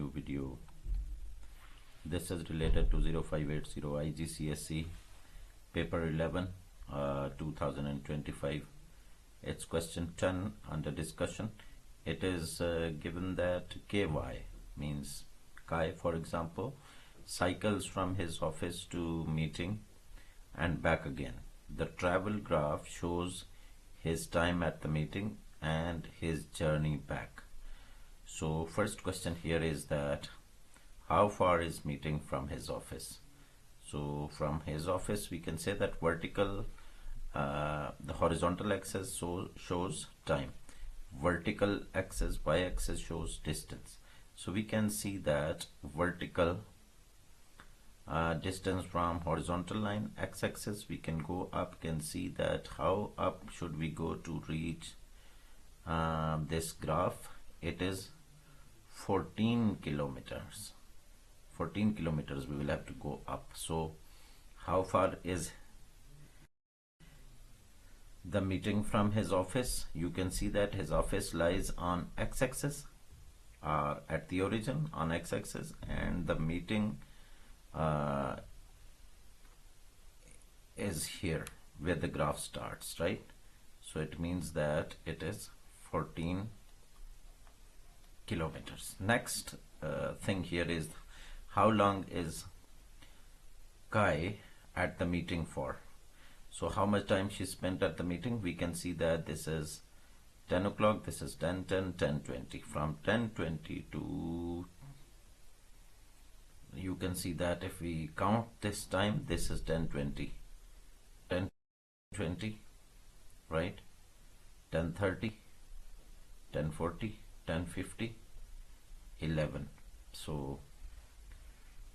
new video. This is related to 0580 IGCSE paper 11 2025. It's question 10 under discussion. It is given that KY means Kai, for example, cycles from his office to meeting and back again. The travel graph shows his time at the meeting and his journey back. So first question here is that how far is meeting from his office? So from his office we can say that vertical, the horizontal axis shows time, vertical axis, y-axis shows distance. So we can see that vertical distance from horizontal line, x-axis, we can go up, can see that how up should we go to reach this graph. It is 14 kilometers. 14 kilometers we will have to go up. So how far is the meeting from his office? You can see that his office lies on x-axis, at the origin on x-axis, and the meeting is here where the graph starts, right? So it means that it is 14 kilometers. Next thing here is how long is Kai at the meeting for? So how much time she spent at the meeting? We can see that this is 10 o'clock, this is 10:10, 10:20. From 10:20 to, you can see that if we count this time, this is 10:20, 10:20, right? 10:30, 10:40, 10:50, 11. So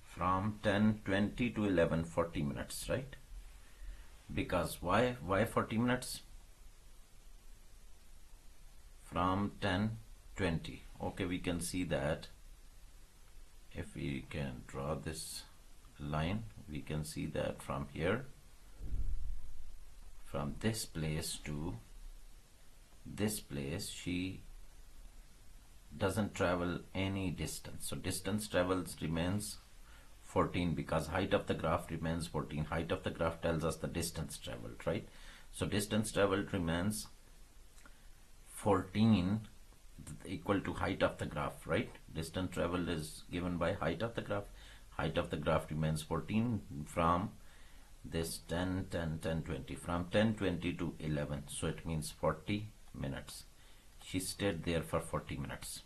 from 10:20 to 11:40 minutes, right? Because why 40 minutes? From 10:20. Okay, we can see that if we can draw this line, we can see that from here, from this place to this place, she doesn't travel any distance. So distance travels remains 14, because height of the graph remains 14. Height of the graph tells us the distance traveled, right? So distance traveled remains 14 equal to height of the graph, right? Distance traveled is given by height of the graph. Height of the graph remains 14 from this 10, 10, 10, 20, from 10:20 to 11. So it means 40 minutes. She stayed there for 40 minutes.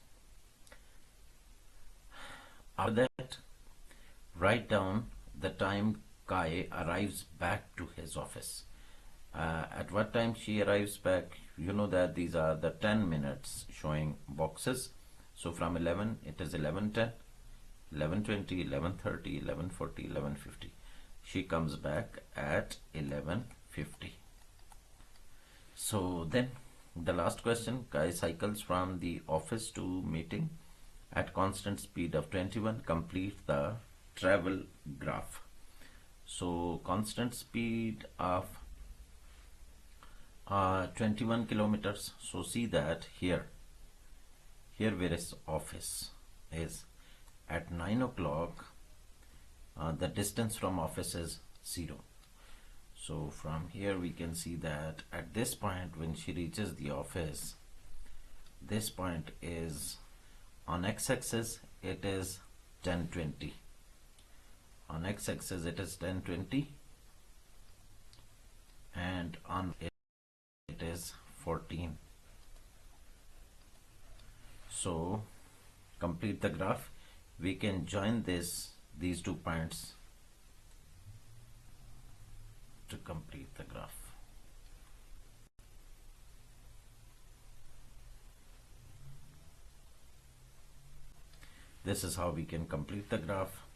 After that, write down the time Kai arrives back to his office. At what time she arrives back? You know that these are the 10 minutes showing boxes. So from 11, it is 11:10, 11:20, 11:30, 11:40, 11:50. She comes back at 11:50. So then the last question, Kai cycles from the office to meeting at constant speed of 21. Complete the travel graph. So constant speed of 21 kilometers. So see that here where his office is, at 9 o'clock the distance from office is 0. So from here we can see that at this point, when she reaches the office, this point is on x-axis, it is 10:20. On x-axis it is 10:20, and on it is 14. So complete the graph. We can join these two points to complete the graph. This is how we can complete the graph.